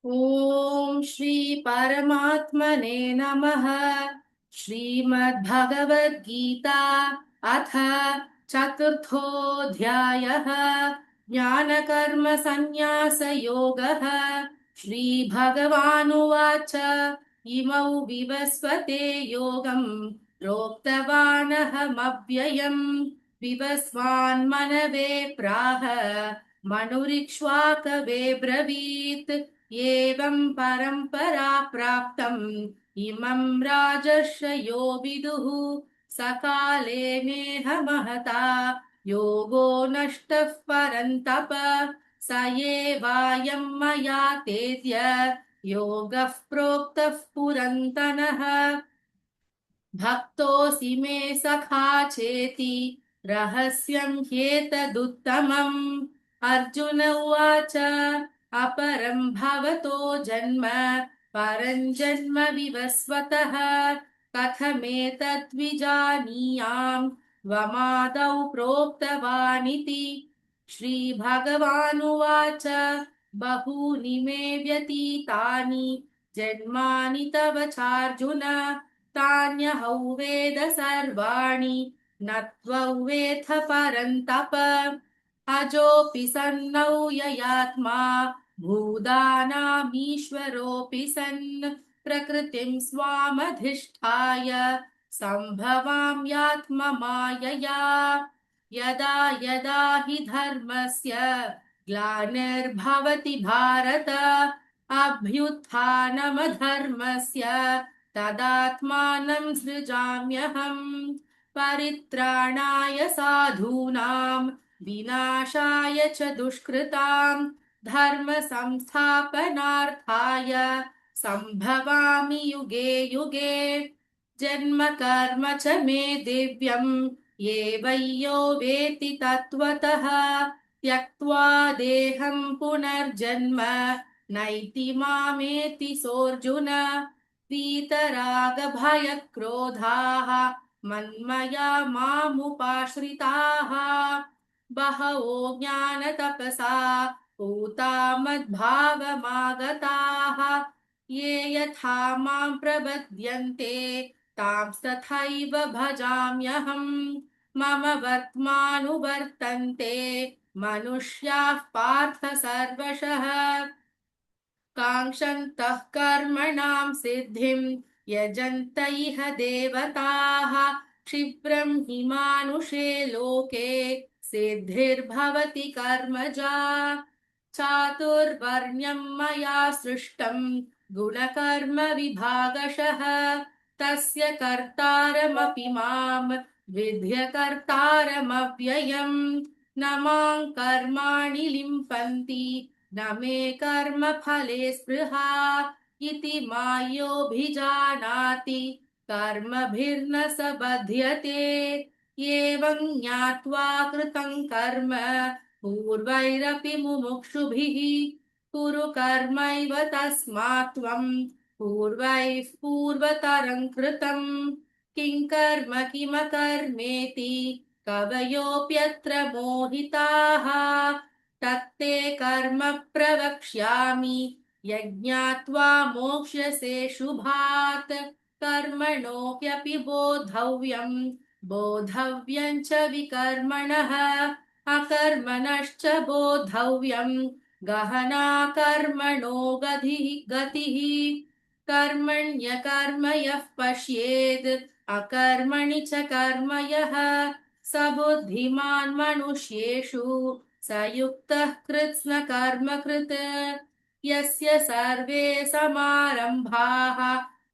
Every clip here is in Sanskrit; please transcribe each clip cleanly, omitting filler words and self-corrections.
ओम श्री परमात्मने नमः। श्रीमद्भगवद गीता अथ चतुर्थोऽध्यायः। ज्ञानकर्म संन्यास योगः। श्री भगवानुवाच इमौ विवस्वते योगं प्रोक्तवानहमव्ययम् विवस्वान् मनवे प्राह मनुरिक्ष्वाकवे ब्रवीत् एवं परम्परा प्राप्तम् इमं राजर्षयो विदुः सकाले नेह महता योगो नष्टः परन्तप स एवायं मया तेद्य योगः प्रोक्तः पुरन्तनः भक्तोऽसि मे सखा चेति रहस्यं ह्येतदुत्तमम्। अर्जुन उवाच अपरं भवतो जन्म परं जन्म विवस्वतः कथमेतद्विजानीयाम् त्वमादौ प्रोक्तवानिति। श्रीभगवानुवाच बहूनि मे व्यतीतानि जन्मानि तव चार्जुन तान्यहौ वेद सर्वाणि न त्ववेत्थ परन्तप अजोऽपि सन्नौ ययात्मा भूतानामीश्वरोऽपि सन् प्रकृतिं स्वामधिष्ठाय सम्भवाम्यात्ममायया यदा यदा हि धर्मस्य ग्लानिर्भवति भारत अभ्युत्थानमधर्मस्य तदात्मानं सृजाम्यहम् परित्राणाय साधूनां विनाशाय च दुष्कृतां धर्म संस्थापनार्थाय सम्भवामि युगे युगे जन्म कर्म च मे दिव्यम् एवय्यो वेति तत्त्वतः त्यक्त्वा देहं पुनर्जन्म नैति मामेति सोऽर्जुन वीतरागभयक्रोधाः मन्मया मामुपाश्रिताः बहवो ज्ञानतपसा पूता मद्भावमागताः ये यथा मां प्रपद्यन्ते तांस्तथैव भजाम्यहम् मम वर्त्मानुवर्तन्ते मनुष्याः पार्थ सर्वशः काङ्क्षन्तः कर्मणां सिद्धिं यजन्त इह देवताः क्षिप्रं हि मानुषे लोके सिद्धिर्भवति कर्मजा चातुर्वर्ण्यं मया सृष्टं गुणकर्म विभागशः तस्य कर्तारमपि मां विद्य कर्तारमव्ययम् न मां कर्माणि लिम्पन्ति न मे कर्मफले स्पृहा इति मायोऽभिजानाति कर्मभिर्न स बध्यते एवं ज्ञात्वा कृतं कर्म पूर्वैरपि मुमुक्षुभिः कुरु कर्मैव तस्मात् त्वं पूर्वैः पूर्वतरं कृतं किं कर्म किमकर्मेति कवयोऽप्यत्र मोहिताः तत्ते कर्म प्रवक्ष्यामि यज्ञात्वा मोक्ष्यसे शुभात् कर्मणोऽप्यपि बोद्धव्यं च विकर्मणः अकर्मणश्च बोद्धव्यं गहना कर्मणो गतिः कर्मण्यकर्म यः पश्येद् अकर्मणि च कर्म यः स बुद्धिमान् मनुष्येषु स युक्तः कृत्स्न कर्मकृत् यस्य सर्वे समारम्भाः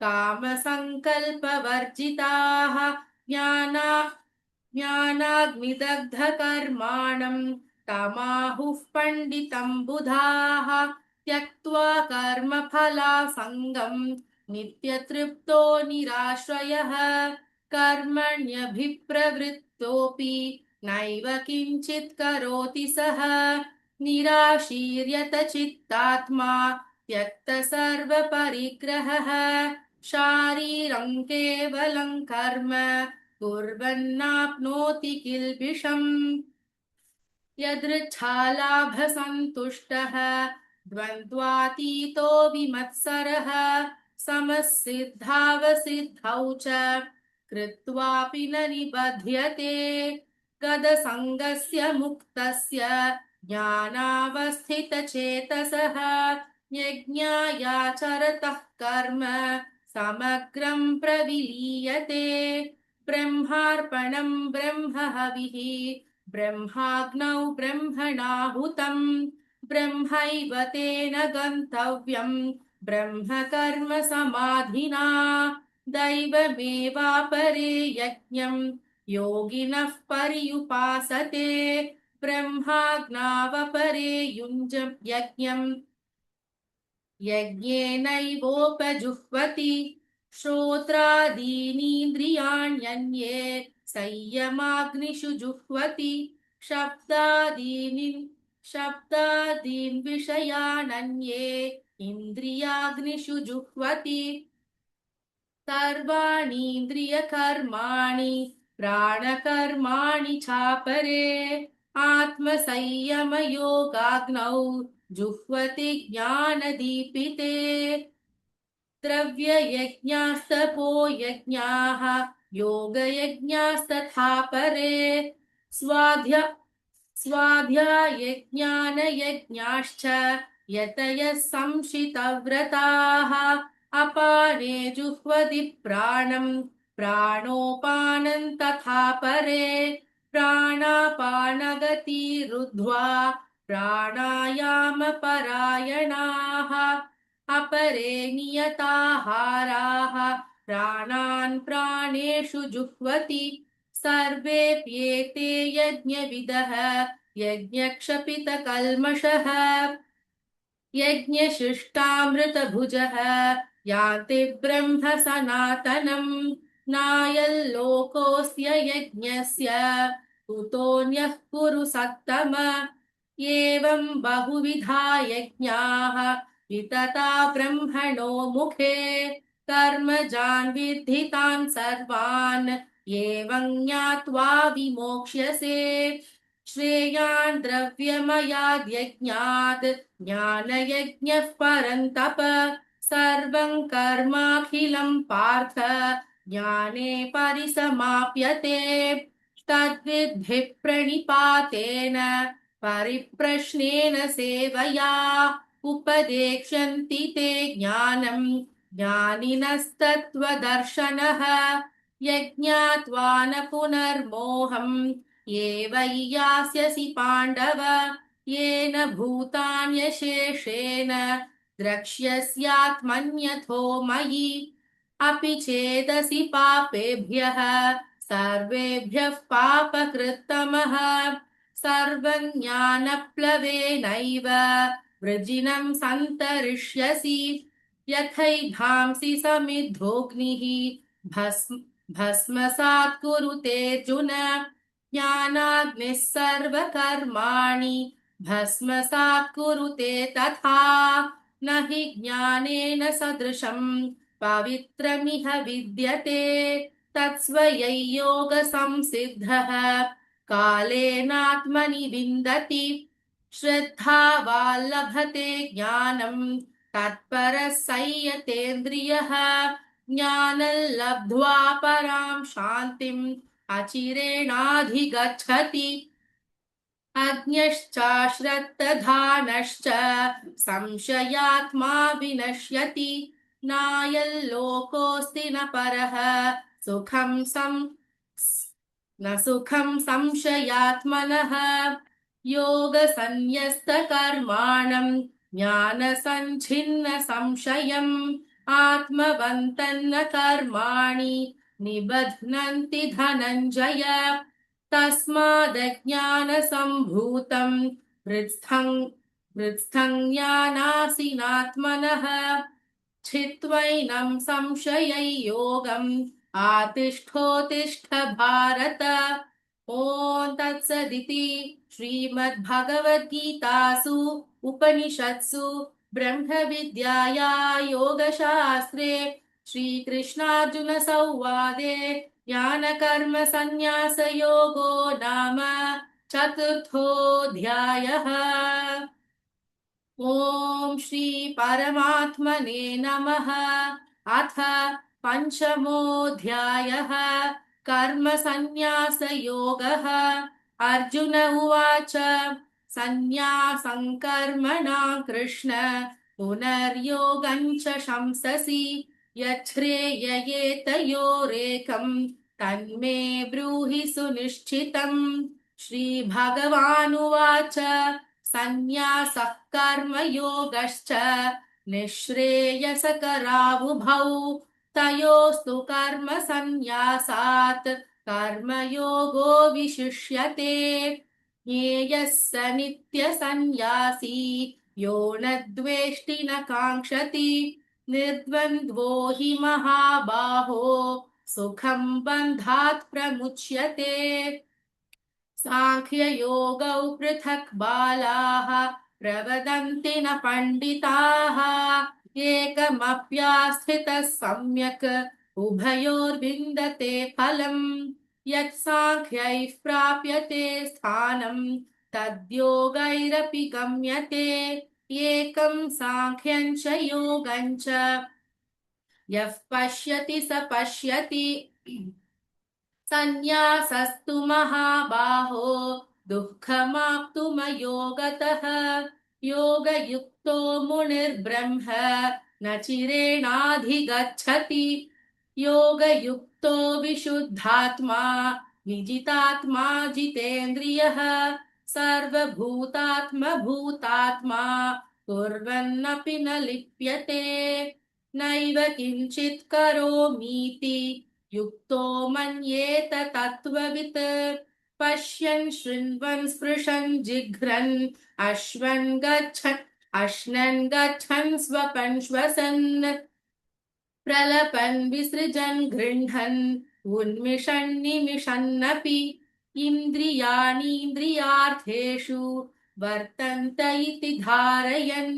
कामसङ्कल्पवर्जिताः ज्ञानाग्निदग्धकर्माणं तमाहुः पण्डितं बुधाः त्यक्त्वा कर्मफलासङ्गं नित्यतृप्तो निराश्रयः कर्मण्यभिप्रवृत्तोऽपि नैव किञ्चित् करोति सः निराशीर्यत चित्तात्मा त्यक्तसर्वपरिग्रहः शारीरं केवलं कर्म कुर्वन्नाप्नोति किल्बिषम् यदृच्छालाभसन्तुष्टः द्वन्द्वातीतो विमत्सरः समसिद्धावसिद्धौ च कृत्वापि न निबध्यते गदसङ्गस्य मुक्तस्य ज्ञानावस्थितचेतसः यज्ञायाचरतः कर्म समग्रं प्रविलीयते ब्रह्मार्पणं ब्रह्महविः ब्रह्माग्नौ ब्रह्मणाहुतम् ब्रह्मैव तेन गन्तव्यम् ब्रह्मकर्म समाधिना दैवमेवापरे यज्ञम् योगिनः पर्युपासते ब्रह्माज्ञावपरे युञ्ज यज्ञम् यज्ञेनैवोपजुह्वति श्रोत्रादीनीन्द्रियाण्यन्ये संयमाग्निषु जुह्वति शब्दादीन् विषयानन्ये इन्द्रियाग्निषु जुह्वति सर्वाणीन्द्रियकर्माणि प्राणकर्माणि चापरे आत्मसंयमयोगाग्नौ जुह्वति ज्ञानदीपिते द्रव्ययज्ञास्तपो यज्ञाः योगयज्ञास्तथा परे स्वाध्यायज्ञानयज्ञाश्च यतयः संशितव्रताः अपाने जुह्वति प्राणं प्राणोपानं तथा परे प्राणापानगतिरुद्ध्वा प्राणायामपरायणाः अपरे नियताहाराः प्राणान् प्राणेषु जुह्वति सर्वेऽप्येते यज्ञविदः यज्ञक्षपितकल्मषः यज्ञशिष्टामृतभुजः यान्ति ब्रह्म सनातनम् नायल्लोकोऽस्य यज्ञस्य कुतोऽन्यः कुरु सत्तम एवं बहुविधा यज्ञाः वितता ब्रह्मणो मुखे कर्मजान् विद्धितान् सर्वान् एवं ज्ञात्वा विमोक्ष्यसे श्रेयान् द्रव्यमयाद्यज्ञात् ज्ञानयज्ञः परन्तप सर्वं कर्माखिलं पार्थ ज्ञाने परिसमाप्यते तद्विद्धि प्रणिपातेन परिप्रश्नेन सेवया उपदेक्ष्यन्ति ते ज्ञानम् ज्ञानिनस्तत्त्वदर्शनः यज्ञात्वा न पुनर्मोहम् एवैयास्यसि पाण्डव येन भूतान्यशेषेण द्रक्ष्यस्यात्मन्यथो मयि अपि चेदसि पापेभ्यः सर्वेभ्यः पापकृत्तमः सर्वं ज्ञानप्लवेनैव वृजिनं सन्तरिष्यसि यथैधांसि समिद्धोऽग्निः भस्मसात् कुरुतेऽर्जुन ज्ञानाग्निः सर्वकर्माणि भस्मसात् कुरुते तथा न हि ज्ञानेन सदृशम् पवित्रमिह विद्यते तत्स्वयै योगसंसिद्धः कालेनात्मनि विन्दति श्रद्धावान् लभते ज्ञानम् तत्परः संयतेन्द्रियः ज्ञानं लब्ध्वा परां शान्तिम् अचिरेणाधिगच्छति अज्ञश्चाश्रद्धधानश्च संशयात्मा विनश्यति नायल्लोकोऽस्ति न परः न सुखं संशयात्मनः योगसन्न्यस्तकर्माणं ज्ञानसञ्छिन्न संशयम् आत्मवन्तन्न कर्माणि निबध्नन्ति धनञ्जय तस्मादज्ञानसम्भूतं हृत्स्थं ज्ञानासीनात्मनः छित्त्वैनं संशययोगम् आतिष्ठोतिष्ठ भारत ॐ तत्सदिति श्रीमद्भगवद्गीतासु उपनिषत्सु ब्रह्मविद्याया योगशास्त्रे श्रीकृष्णार्जुनसंवादे ज्ञानकर्मसन्न्यासयोगो नाम चतुर्थोऽध्यायः। ॐ श्री परमात्मने नमः। अथ पञ्चमोऽध्यायः। कर्मसन्न्यासयोगः। अर्जुन उवाच सन्न्यासं कर्मणां कृष्ण पुनर्योगं च शंससि यच्छ्रेययेतयोरेकं तन्मे ब्रूहि सुनिश्चितम्। श्रीभगवानुवाच सन्न्यासः कर्मयोगश्च निःश्रेयसकरावुभौ तयोस्तु कर्मसन्न्यासात् कर्मयोगो विशिष्यते। ज्ञेयः स नित्यसन्न्यासी यो न द्वेष्टि न काङ्क्षति निर्द्वन्द्वो हि महाबाहो सुखं बन्धात् प्रमुच्यते। साङ्ख्ययोगौ पृथक् बालाः प्रवदन्ति न पण्डिताः एकमप्यास्थितः सम्यक् उभयोर्विन्दते फलम् यत् साङ्ख्यैः प्राप्यते स्थानं तद्योगैरपि गम्यते एकं साङ्ख्यं च योगं च यः पश्यति स पश्यति सन्न्यासस्तु महाबाहो दुःखमाप्तुमयोगतः योगयुक्तो मुनिर्ब्रह्म न चिरेणाधिगच्छति योगयुक्तो विशुद्धात्मा विजितात्मा जितेन्द्रियः सर्वभूतात्मभूतात्मा कुर्वन्नपि न लिप्यते नैव किञ्चित् करोमीति युक्तो मन्येत तत्त्ववित् पश्यन् शृण्वन् स्पृशन् जिघ्रन् अश्नन् गच्छन् स्वपन् श्वसन् प्रलपन् विसृजन् गृह्णन् उन्मिषन् निमिषन्नपि इन्द्रियाणीन्द्रियार्थेषु वर्तन्त इति धारयन्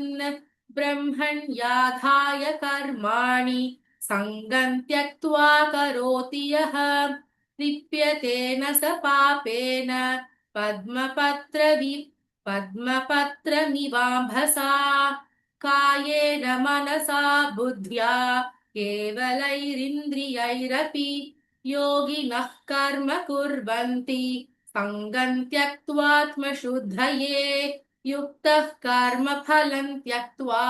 ब्रह्मण्याधाय कर्माणि सङ्गं त्यक्त्वा करोति यः लिप्यते न स पापेन पद्मपत्रमिवाम्भसा कायेन मनसा बुद्ध्या केवलैरिन्द्रियैरपि योगिनः कर्म कुर्वन्ति सङ्गं त्यक्त्वात्मशुद्धये युक्तः कर्मफलं त्यक्त्वा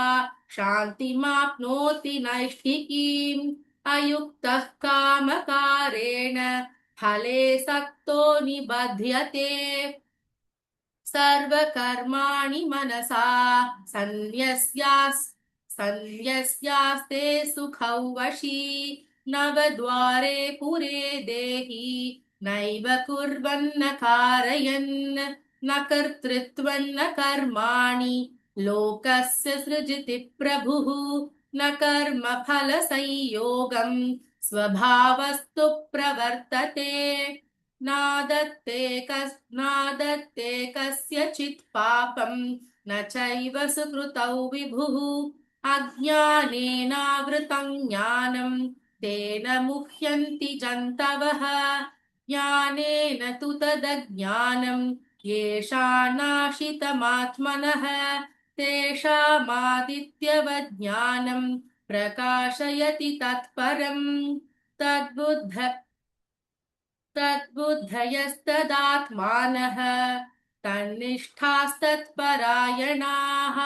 शान्तिमाप्नोति नैष्ठिकीम् अयुक्तः कामकारेण फले सक्तो निबध्यते सर्वकर्माणि मनसा सन्न्यस्यास्ते सुखौ वशी नवद्वारे पुरे देहि नैव कुर्वन्न कारयन् न कर्तृत्वं न कर्माणि लोकस्य सृजति प्रभुः न कर्मफलसंयोगं स्वभावस्तु प्रवर्तते नादत्ते कस्यचित् पापं न चैव सुकृतौ विभुः अज्ञानेनावृतं ज्ञानं तेन मुह्यन्ति जन्तवः ज्ञानेन तु तदज्ञानं येषान्नाशितमात्मनः तेषामादित्यवज्ञानं प्रकाशयति तत्परम् तद्बुद्धयस्तदात्मानः तन्निष्ठास्तत्परायणाः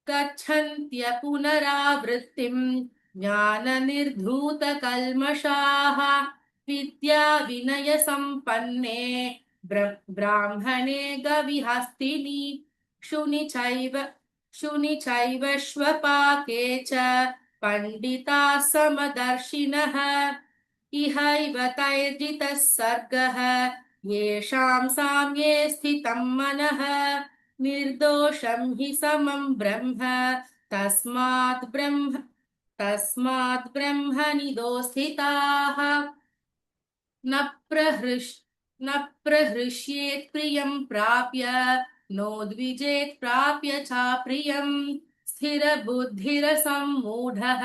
गच्छन्त्य पुनरावृत्तिं ज्ञाननिर्धूतकल्मषाः विद्याविनयसम्पन्ने ब्राह्मणे गविहस्तिनि शुनि चैव श्वपाके च पण्डिताः समदर्शिनः इहैव तैर्जितः सर्गः येषां साम्ये स्थितं मनः निर्दोषं हि समं ब्रह्म तस्मात् ब्रह्मनिदो स्थिताः न प्रहृष्येत् प्रियं प्राप्य नोद्विजेत् प्राप्य चाप्रियम् स्थिरबुद्धिरसम्मूढः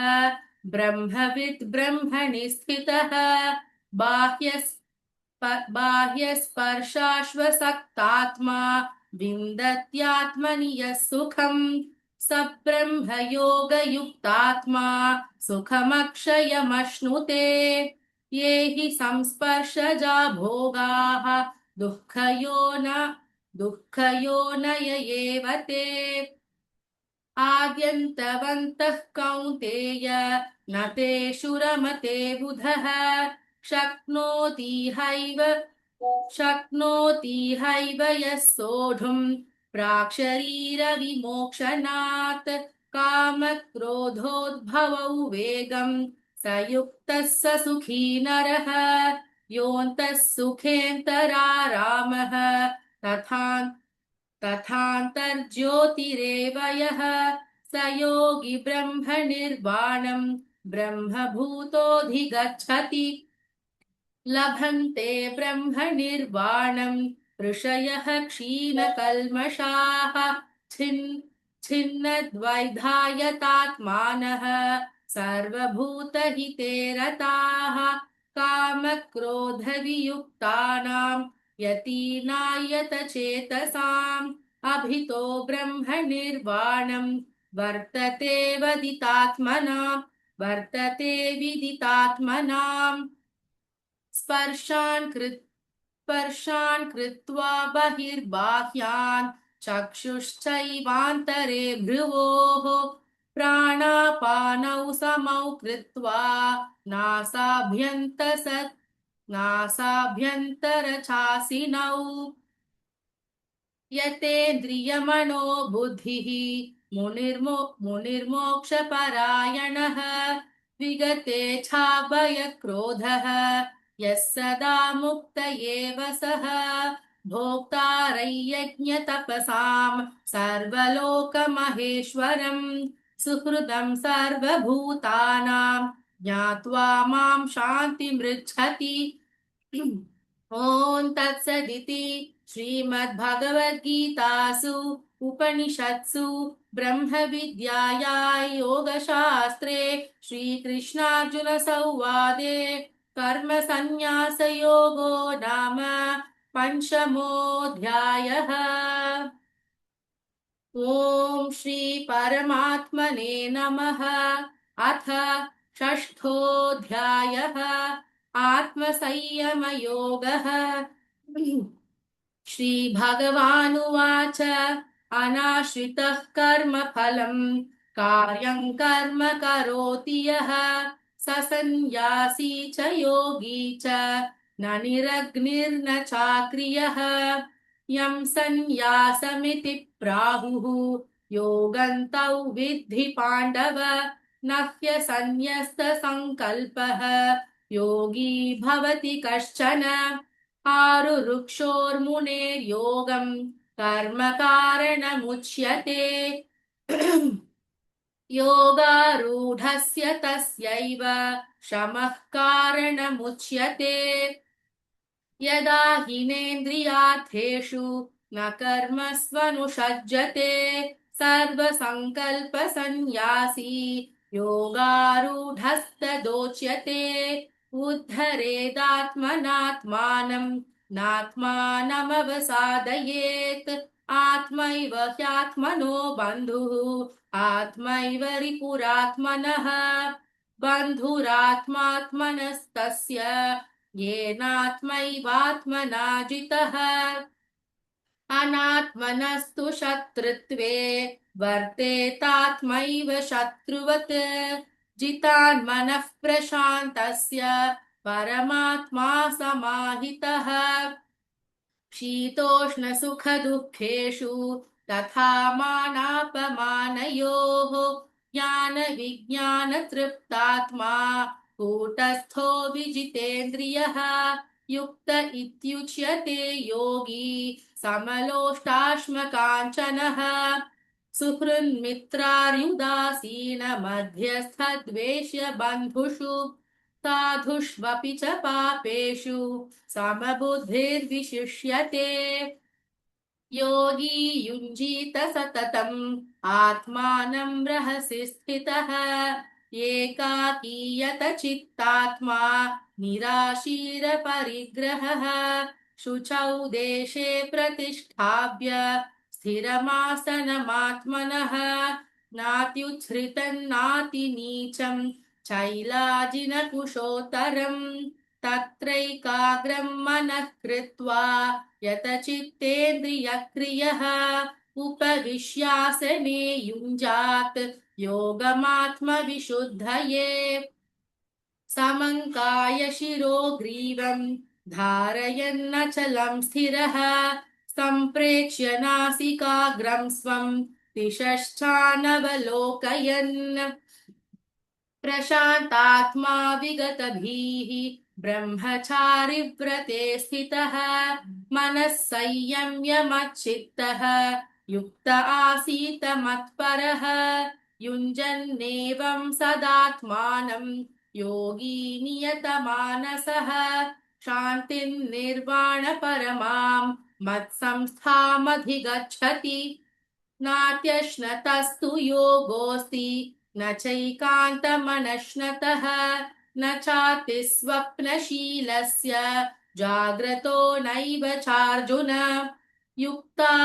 ब्रह्मविद् ब्रह्मणि स्थितः बाह्यस्पर्शाश्वसक्तात्मा विन्दत्यात्मनि यः सुखम् स ब्रह्मयोगयुक्तात्मा सुखमक्षयमश्नुते ये हि संस्पर्शजा भोगाः दुःखयोनय एव ते आद्यन्तवन्तः कौन्तेय न तेषु रमते बुधः शक्नोति हैव शक्नोति हैव यः सोढुम् प्राक्शरीरविमोक्षणात् कामक्रोधोद्भवौ वेगम् स युक्तः स सुखी नरः योऽन्तः सुखेऽन्तरारामः तथा तथान्तर्ज्योतिरेव यः स योगी ब्रह्मनिर्वाणम् ब्रह्मभूतोऽधिगच्छति लभन्ते ब्रह्मनिर्वाणम् ऋषयः क्षीणकल्मषाः छिन्नद्वैधायतात्मानः सर्वभूतहिते रताः कामक्रोधवियुक्तानाम् यतीनायतचेतसाम् अभितो ब्रह्मनिर्वाणम् वर्तते विदितात्मनाम् स्पर्शान् कृत्वा बहिर्बाह्यान् चक्षुश्चैवान्तरे भ्रुवोः प्राणापानौ समौ कृत्वा नासाभ्यन्तरचासिनौ यतेन्द्रियमनो बुद्धिः मुनिर्मोक्षपरायणः विगतेच्छाभयक्रोधः यः सदा मुक्त एव सः भोक्तारयज्ञतपसाम् सर्वलोकमहेश्वरम् सुहृदम् सर्वभूतानाम् ज्ञात्वा माम् शान्तिमृच्छति ॐ तत्सदिति श्रीमद्भगवद्गीतासु उपनिषत्सु ब्रह्मविद्यायां योगशास्त्रे श्रीकृष्णार्जुनसंवादे कर्मसन्न्यासयोगो नाम पञ्चमोऽध्यायः। ॐ श्रीपरमात्मने नमः। अथ षष्ठोऽध्यायः आत्मसंयमयोगः। श्रीभगवानुवाच अनाश्रितः कर्मफलम् कार्यं कर्म करोति यः स सन्न्यासी च योगी च न निरग्निर्न चाक्रियः यं सन्न्यासमिति प्राहुः योगन्तौ विद्धि पाण्डव न ह्यसन्न्यस्तसङ्कल्पः योगी भवति कश्चन आरुरुक्षोर्मुनेर्योगम् कर्म कारणमुच्यते योगारूढस्य तस्यैव शमः कारणमुच्यते यदा हिनेन्द्रियार्थेषु न कर्मस्वनुषज्जते सर्वसङ्कल्पसन्न्यासी योगारूढस्तदोच्यते उद्धरेदात्मनात्मानम् नात्मानमवसादयेत् आत्मैव ह्यात्मनो बन्धुः आत्मैव रिपुरात्मनः बन्धुरात्मात्मनस्तस्य येनात्मैवात्मना जितः अनात्मनस्तु शत्रुत्वे वर्तेतात्मैव शत्रुवत् जितान्मनः प्रशान्तस्य परमात्मा समाहितः शीतोष्णसुखदुःखेषु तथा मानापमानयोः ज्ञानविज्ञानतृप्तात्मा कूटस्थो विजितेन्द्रियः युक्त इत्युच्यते योगी समलोष्टाश्मकाञ्चनः सुहृन्मित्रार्युदासीन मध्यस्थद्वेष्य बन्धुषु साधुष्वपि च पापेषु समबुद्धिर्विशिष्यते योगी युञ्जीत सततम् आत्मानं रहसि स्थितः एकाकीयत चित्तात्मा निराशीरपरिग्रहः शुचौ देशे प्रतिष्ठाप्य स्थिरमासनमात्मनः नात्युच्छ्रितं नातिनीचं चैलाजिनकुशोत्तरम् तत्रैकाग्रं मनः कृत्वा यतचित्तेन्द्रियक्रियः उपविश्यासने युञ्जात् योगमात्मविशुद्धये समङ्काय शिरो ग्रीवं धारयन्नचलं स्थिरः सम्प्रेक्ष्य नासिकाग्रं स्वं दिशश्चानवलोकयन् प्रशान्तात्मा विगतभीः ब्रह्मचारिव्रते स्थितः मनः संयम्य मच्चित्तः युक्त आसीत मत्परः युञ्जन्नेवं सदात्मानं योगी नियतमानसः शान्तिर्निर्वाणपरमां मत्संस्थामधिगच्छति नात्यश्नतस्तु योगोऽस्ति न चैकान्तमनश्नतः न चाति स्वप्नशीलस्य जाग्रतो नैव चार्जुन युक्ताहारविहारस्य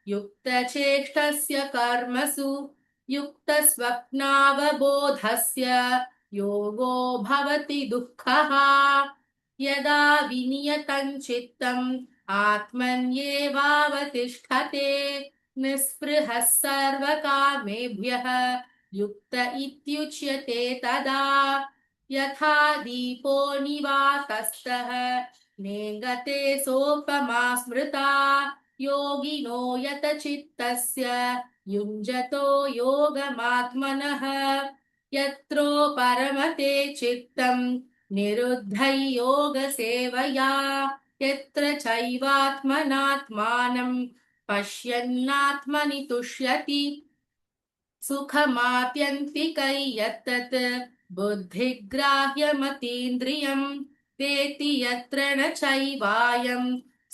युक्तचेष्टस्य कर्मसु युक्तस्वप्नावबोधस्य योगो भवति दुःखः यदा विनियतं चित्तम् आत्मन्येवावतिष्ठते निःस्पृहः सर्वकामेभ्यः युक्त इत्युच्यते तदा यथा दीपो निवातस्तः नेङ्गते सोपमा स्मृता योगिनो यतचित्तस्य युञ्जतो योगमात्मनः यत्रो परमते चित्तम् निरुद्धै योगसेवया यत्र चैवात्मनात्मानं पश्यन्नात्मनि तुष्यति सुखमात्यन्तिकै यत्तत् बुद्धिग्राह्यमतीन्द्रियं तेति यत्र न चैवायं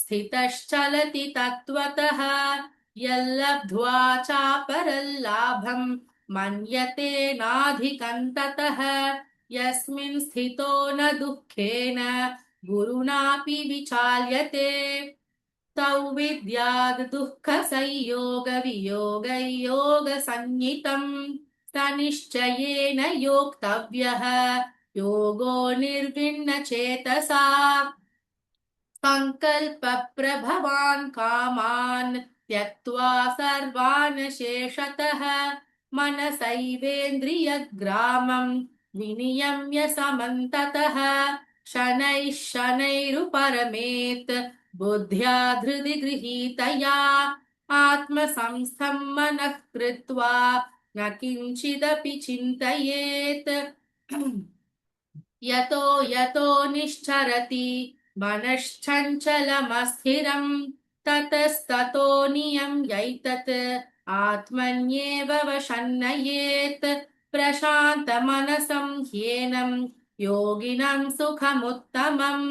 स्थितश्चलति तत्त्वतः यल्लब्ध्वा चापरल्लाभं मन्यते नाधिकं ततः यस्मिन् स्थितो न दुःखेन गुरुणापि विचाल्यते तौ विद्याद् दुःखसंयोगवियोगयोगसंज्ञितम् स निश्चयेन योक्तव्यः योगो निर्विण्णचेतसा सङ्कल्पप्रभवान् कामान् त्यक्त्वा सर्वान् शेषतः मनसैवेन्द्रियग्रामं विनियम्य समन्ततः शनैः शनैरुपरमेत् बुद्ध्या धृति गृहीतया आत्मसंस्थं मनः कृत्वा न किञ्चिदपि चिन्तयेत् यतो यतो निश्चरति मनश्चञ्चलमस्थिरं ततस्ततो नियम्यैतत् आत्मन्येव वशन्नयेत् प्रशान्तमनसं ह्येनं योगिनं सुखमुत्तमम्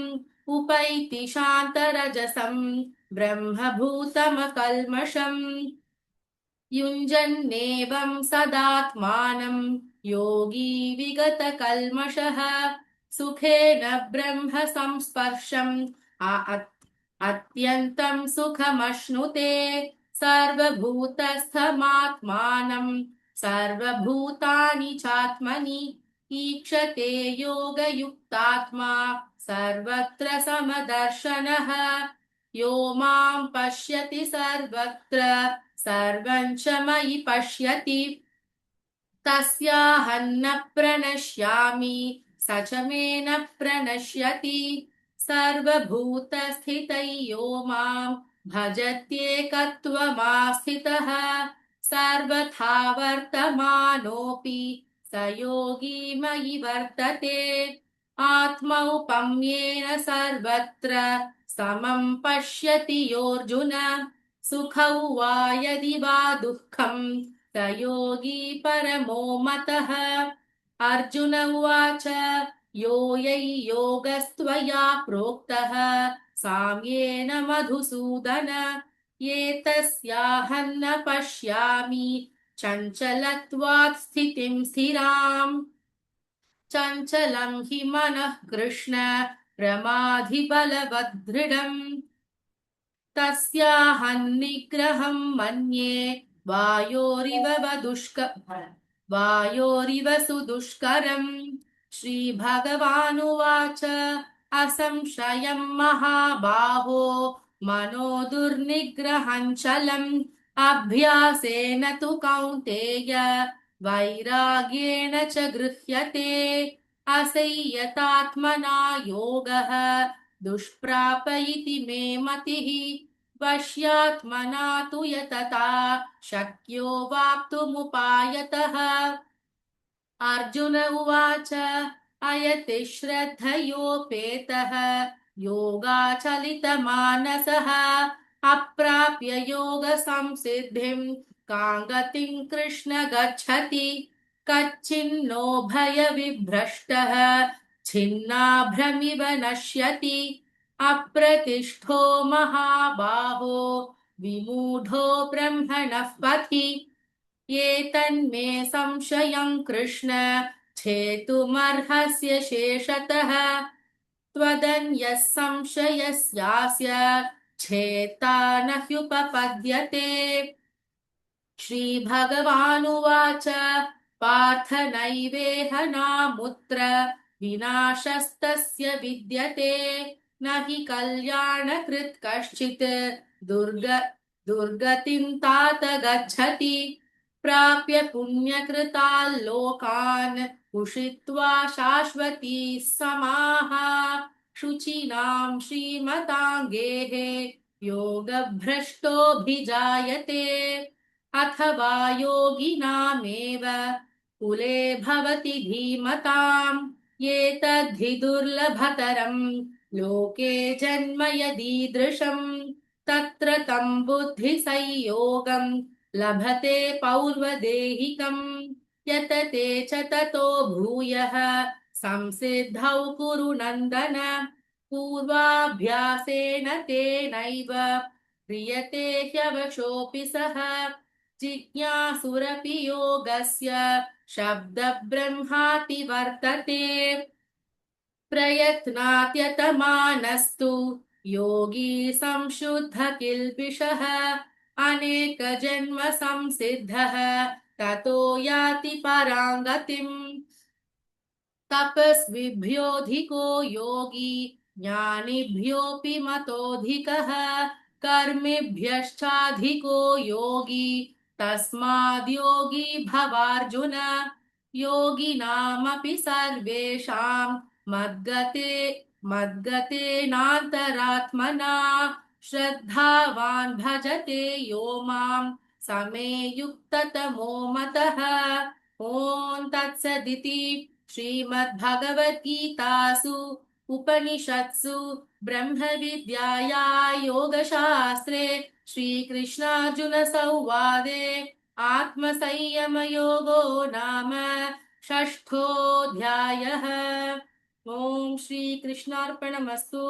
उपैति शान्तरजसं ब्रह्मभूतमकल्मषम् युञ्जन्नेवं सदात्मानं योगी विगतकल्मषः सुखेन ब्रह्म संस्पर्शम् अत्यन्तं सुखमश्नुते सर्वभूतस्थमात्मानं सर्वभूतानि चात्मनि ईक्षते योगयुक्तात्मा सर्वत्र समदर्शनः यो मां पश्यति सर्वत्र सर्वं च मयि पश्यति तस्याहं न प्रणश्यामि स च मे न प्रणश्यति सर्वभूतस्थितै यो मां भजत्येकत्वमास्थितः सर्वथा वर्तमानोऽपि स योगी मयि वर्तते आत्मौपम्येन सर्वत्र समं पश्यति योऽर्जुन सुखौ वा यदि वा दुःखं स योगी परमो मतः अर्जुन उवाच योऽयं योगस्त्वया प्रोक्तः साम्येन मधुसूदन एतस्याहं न पश्यामि चञ्चलत्वात् स्थितिं स्थिराम् चञ्चलं हि मनः कृष्ण प्रमाधिबलवदृढम् तस्याहन्निग्रहं मन्ये वायोरिव सुदुष्करम् श्रीभगवानुवाच असंशयं महाबाहो मनो दुर्निग्रहं चलम् अभ्यासेन तु कौन्तेय वैराग्येण च गृह्यते असंयतात्मना योगः दुष्प्राप इति मे मतिः वश्यात्मना तु यतता शक्यो वाप्तुमुपायतः अर्जुन उवाच अयति श्रद्धयोपेतः योगाचलितमानसः अप्राप्य योगसंसिद्धिं कां गतिं कृष्ण गच्छति कच्चिन्नो भयविभ्रष्टः छिन्नाभ्रमिव नश्यति अप्रतिष्ठो महाबाहो विमूढो ब्रह्मणः पथि एतन्मे संशयं कृष्ण छेतुमर्हस्य शेषतः त्वदन्यः संशयस्यास्य छेता न ह्युपपद्यते श्रीभगवानुवाच पार्थ नैवेह नामुत्र विनाशस्तस्य विद्यते न हि कल्याणकृत् कश्चित् दुर्ग दुर्गतिं तात गच्छति प्राप्य पुण्यकृताल्लोकान् उषित्वा शाश्वती समाः शुचीनां श्रीमताङ्गेः योगभ्रष्टोऽभिजायते अथवा योगिनामेव कुले भवति धीमताम् एतद्धि दुर्लभतरम् लोके जन्म यदीदृशम् तत्र तं बुद्धिसंयोगम् लभते पौर्वदेहिकम् यतते च ततो भूयः संसिद्धौ कुरु नन्दन पूर्वाभ्यासेन तेनैव क्रियते ह्यवशोऽपि सः जिज्ञासुरपि योगस्य शब्दब्रह्माति वर्तते प्रयत्नात्यतमानस्तु योगी संशुद्ध किल्बिषः अनेकजन्म संसिद्धः ततो याति परां गतिम् तपस्विभ्योऽधिको योगी ज्ञानिभ्योऽपि मतोऽधिकः कर्मिभ्यश्चाधिको योगी तस्माद्योगी भवार्जुन योगिनामपि सर्वेषां मद्गतेनान्तरात्मना श्रद्धावान् भजते यो मां समे युक्ततमो मतः ॐ तत्सदिति श्रीमद्भगवद्गीतासु उपनिषत्सु ब्रह्मविद्याया योगशास्त्रे श्रीकृष्णार्जुनसंवादे आत्मसंयमयोगो नाम षष्ठोऽध्यायः। ॐ श्रीकृष्णार्पणमस्तु।